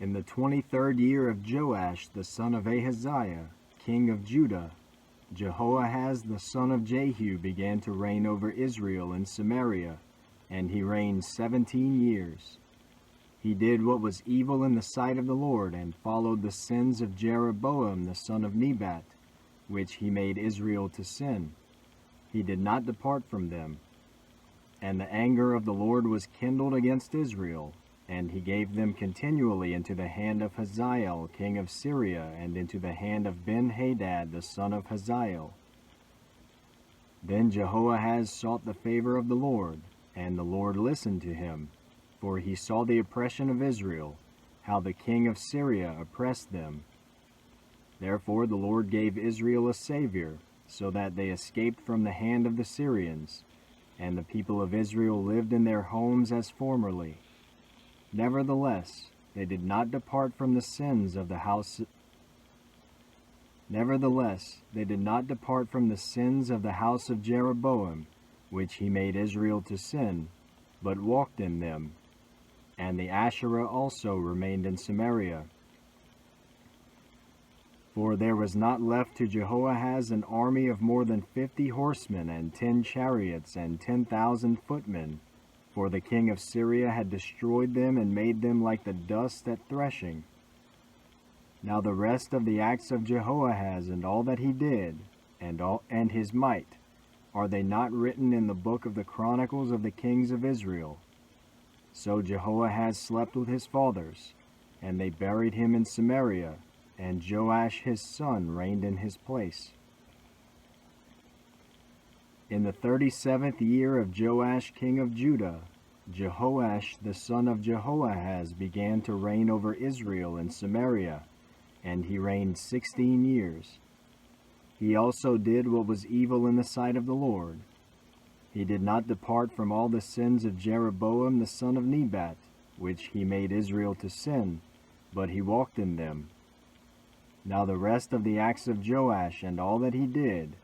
In the 23rd year of Joash the son of Ahaziah, king of Judah, Jehoahaz the son of Jehu began to reign over Israel in Samaria, and he reigned 17 years. He did what was evil in the sight of the Lord, and followed the sins of Jeroboam the son of Nebat, which he made Israel to sin. He did not depart from them. And the anger of the Lord was kindled against Israel, and he gave them continually into the hand of Hazael king of Syria, and into the hand of Ben-Hadad the son of Hazael. Then Jehoahaz sought the favor of the Lord, and the Lord listened to him, for he saw the oppression of Israel, how the king of Syria oppressed them. Therefore the Lord gave Israel a savior, so that they escaped from the hand of the Syrians, and the people of Israel lived in their homes as formerly. Nevertheless, they did not depart from the sins of the house. Nevertheless, they did not depart from the sins of the house of Jeroboam, which he made Israel to sin, but walked in them. And the Asherah also remained in Samaria. For there was not left to Jehoahaz an army of more than 50 horsemen, and 10 chariots, and 10,000 footmen, for the king of Syria had destroyed them and made them like the dust at threshing. Now the rest of the acts of Jehoahaz, and all that he did, and his might, are they not written in the book of the Chronicles of the kings of Israel? So Jehoahaz slept with his fathers, and they buried him in Samaria, and Joash his son reigned in his place. In the 37th year of Joash king of Judah, Jehoash the son of Jehoahaz began to reign over Israel in Samaria, and he reigned 16 years. He also did what was evil in the sight of the Lord. He did not depart from all the sins of Jeroboam the son of Nebat, which he made Israel to sin, but he walked in them. Now the rest of the acts of Joash, and all that he did,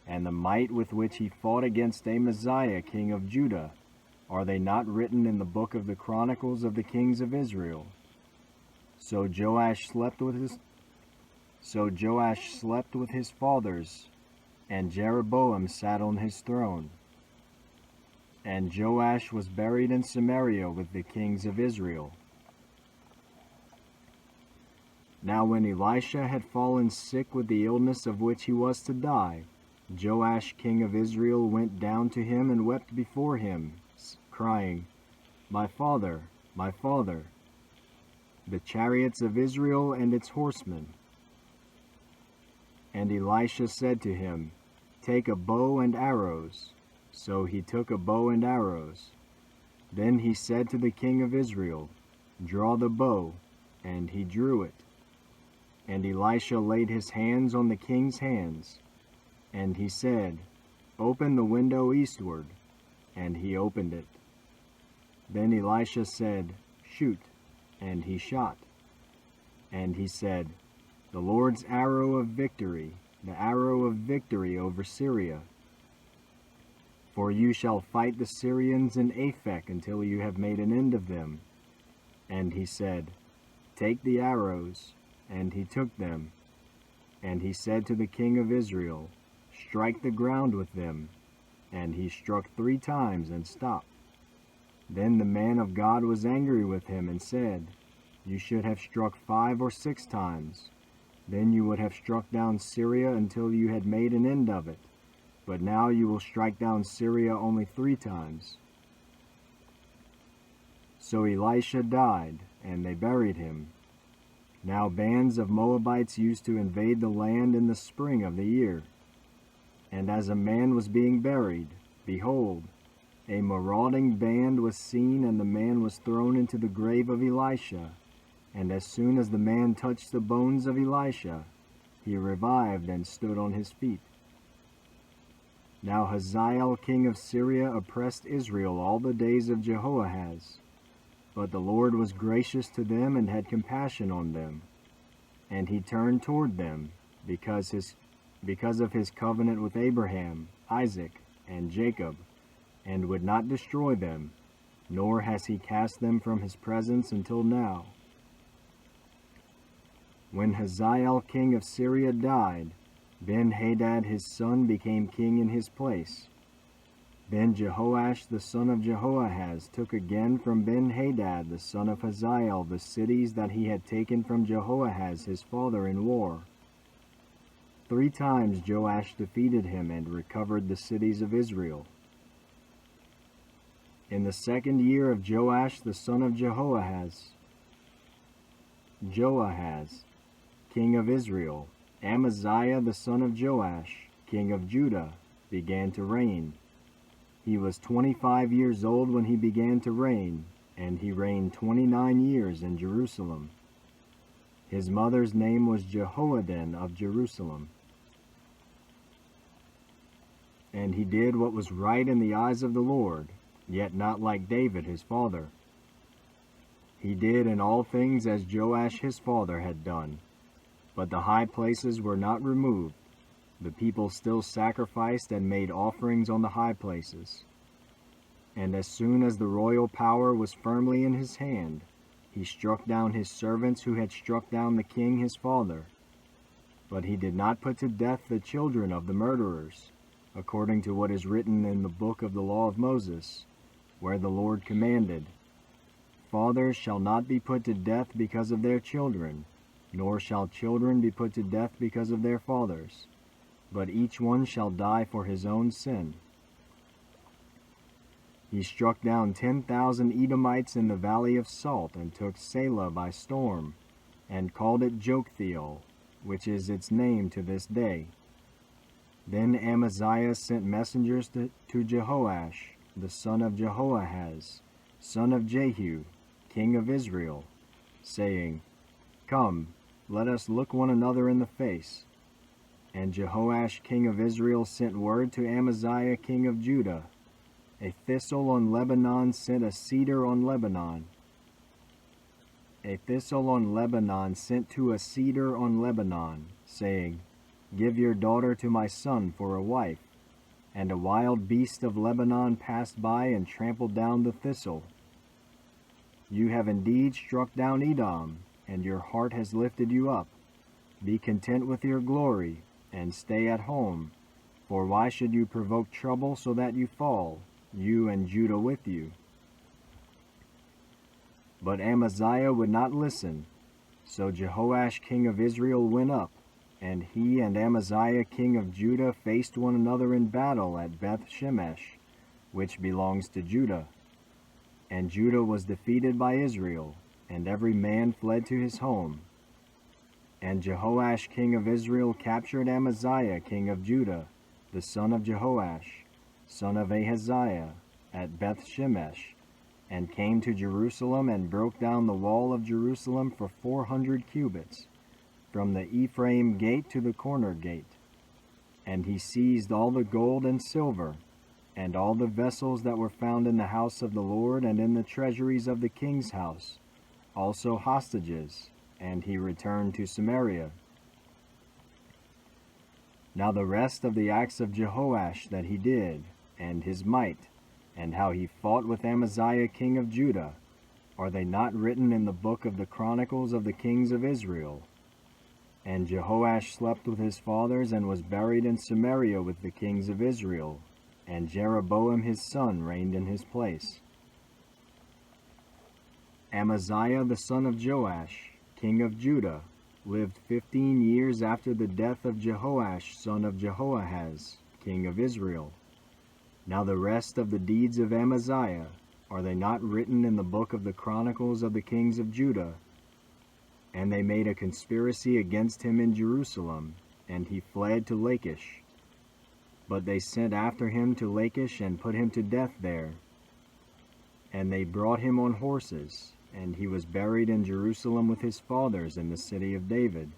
and the might with which he fought against Amaziah king of Judah, are they not written in the book of the Chronicles of the kings of Israel? So Joash slept with his fathers, and Jeroboam sat on his throne. And Joash was buried in Samaria with the kings of Israel. Now when Elisha had fallen sick with the illness of which he was to die, Joash king of Israel went down to him and wept before him, crying, "My father, my father, the chariots of Israel and its horsemen." And Elisha said to him, "Take a bow and arrows." So he took a bow and arrows. Then he said to the king of Israel, "Draw the bow," and he drew it. And Elisha laid his hands on the king's hands, and he said, "Open the window eastward," and he opened it. Then Elisha said, "Shoot," and he shot. And he said, "The Lord's arrow of victory, the arrow of victory over Syria. For you shall fight the Syrians in Aphek until you have made an end of them." And he said, "Take the arrows," and he took them. And he said to the king of Israel, "Strike the ground with them." And he struck 3 times and stopped. Then the man of God was angry with him and said, "You should have struck 5 or 6 times. Then you would have struck down Syria until you had made an end of it. But now you will strike down Syria only 3 times. So Elisha died, and they buried him. Now bands of Moabites used to invade the land in the spring of the year. And as a man was being buried, behold, a marauding band was seen, and the man was thrown into the grave of Elisha. And as soon as the man touched the bones of Elisha, he revived and stood on his feet. Now Hazael king of Syria oppressed Israel all the days of Jehoahaz. But the Lord was gracious to them and had compassion on them. And he turned toward them, because of his covenant with Abraham, Isaac, and Jacob, and would not destroy them, nor has he cast them from his presence until now. When Hazael king of Syria died, Ben-Hadad his son became king in his place. Then Jehoash the son of Jehoahaz took again from Ben-Hadad the son of Hazael the cities that he had taken from Jehoahaz his father in war. 3 times Joash defeated him and recovered the cities of Israel. In the 2nd year of Joash the son of Joahaz, king of Israel, Amaziah the son of Joash, king of Judah, began to reign. He was 25 years old when he began to reign, and he reigned 29 years in Jerusalem. His mother's name was Jehoaddan of Jerusalem. And he did what was right in the eyes of the Lord, yet not like David his father. He did in all things as Joash his father had done, but the high places were not removed. The people still sacrificed and made offerings on the high places. And as soon as the royal power was firmly in his hand, he struck down his servants who had struck down the king his father. But he did not put to death the children of the murderers, according to what is written in the book of the law of Moses, where the Lord commanded, "Fathers shall not be put to death because of their children, nor shall children be put to death because of their fathers, but each one shall die for his own sin." He struck down 10,000 Edomites in the valley of Salt, and took Selah by storm, and called it Joktheel, which is its name to this day. Then Amaziah sent messengers to Jehoash, the son of Jehoahaz, son of Jehu, king of Israel, saying, "Come, let us look one another in the face." And Jehoash king of Israel sent word to Amaziah king of Judah, "A thistle on Lebanon sent a cedar on Lebanon. A thistle on Lebanon sent to a cedar on Lebanon, saying, Give your daughter to my son for a wife. And a wild beast of Lebanon passed by and trampled down the thistle. You have indeed struck down Edom, and your heart has lifted you up. Be content with your glory, and stay at home. For why should you provoke trouble so that you fall, you and Judah with you?" But Amaziah would not listen. So Jehoash king of Israel went up, and he and Amaziah king of Judah faced one another in battle at Beth-Shemesh, which belongs to Judah. And Judah was defeated by Israel, and every man fled to his home. And Jehoash king of Israel captured Amaziah king of Judah, the son of Jehoash, son of Ahaziah, at Beth-Shemesh, and came to Jerusalem and broke down the wall of Jerusalem for 400 cubits, from the Ephraim gate to the corner gate. And he seized all the gold and silver, and all the vessels that were found in the house of the Lord and in the treasuries of the king's house, also hostages, and he returned to Samaria. Now the rest of the acts of Jehoash that he did, and his might, and how he fought with Amaziah king of Judah, are they not written in the book of the Chronicles of the kings of Israel? And Jehoash slept with his fathers and was buried in Samaria with the kings of Israel, and Jeroboam his son reigned in his place. Amaziah the son of Joash, king of Judah, lived 15 years after the death of Jehoash son of Jehoahaz, king of Israel. Now the rest of the deeds of Amaziah, are they not written in the book of the Chronicles of the kings of Judah? And they made a conspiracy against him in Jerusalem, and he fled to Lachish. But they sent after him to Lachish and put him to death there. And they brought him on horses, and he was buried in Jerusalem with his fathers in the city of David.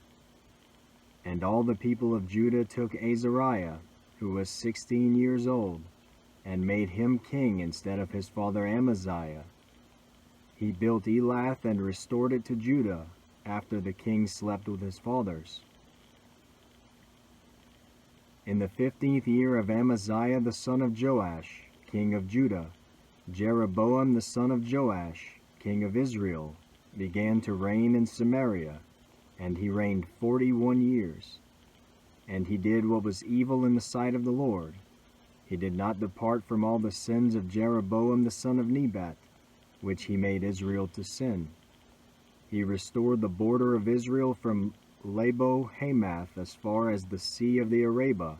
And all the people of Judah took Azariah, who was 16 years old, and made him king instead of his father Amaziah. He built Elath and restored it to Judah, after the king slept with his fathers. In the 15th year of Amaziah the son of Joash, king of Judah, Jeroboam the son of Joash, king of Israel, began to reign in Samaria, and he reigned 41 years. And he did what was evil in the sight of the Lord. He did not depart from all the sins of Jeroboam the son of Nebat, which he made Israel to sin. He restored the border of Israel from Labo Hamath as far as the sea of the Arabah,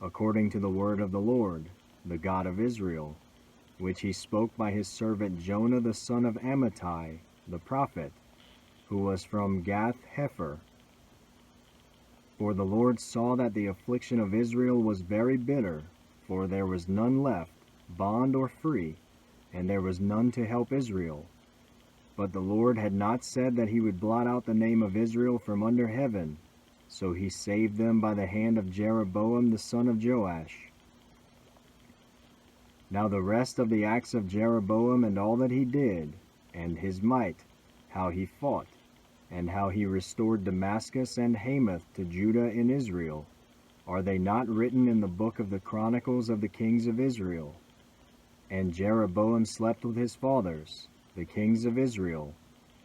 according to the word of the Lord, the God of Israel, which he spoke by his servant Jonah the son of Amittai, the prophet, who was from Gath-hepher. For the Lord saw that the affliction of Israel was very bitter, for there was none left, bond or free, and there was none to help Israel. But the Lord had not said that he would blot out the name of Israel from under heaven, so he saved them by the hand of Jeroboam the son of Joash. Now the rest of the acts of Jeroboam and all that he did, and his might, how he fought, and how he restored Damascus and Hamath to Judah in Israel, are they not written in the book of the Chronicles of the kings of Israel? And Jeroboam slept with his fathers, the kings of Israel,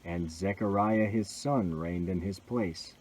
and Zechariah his son reigned in his place.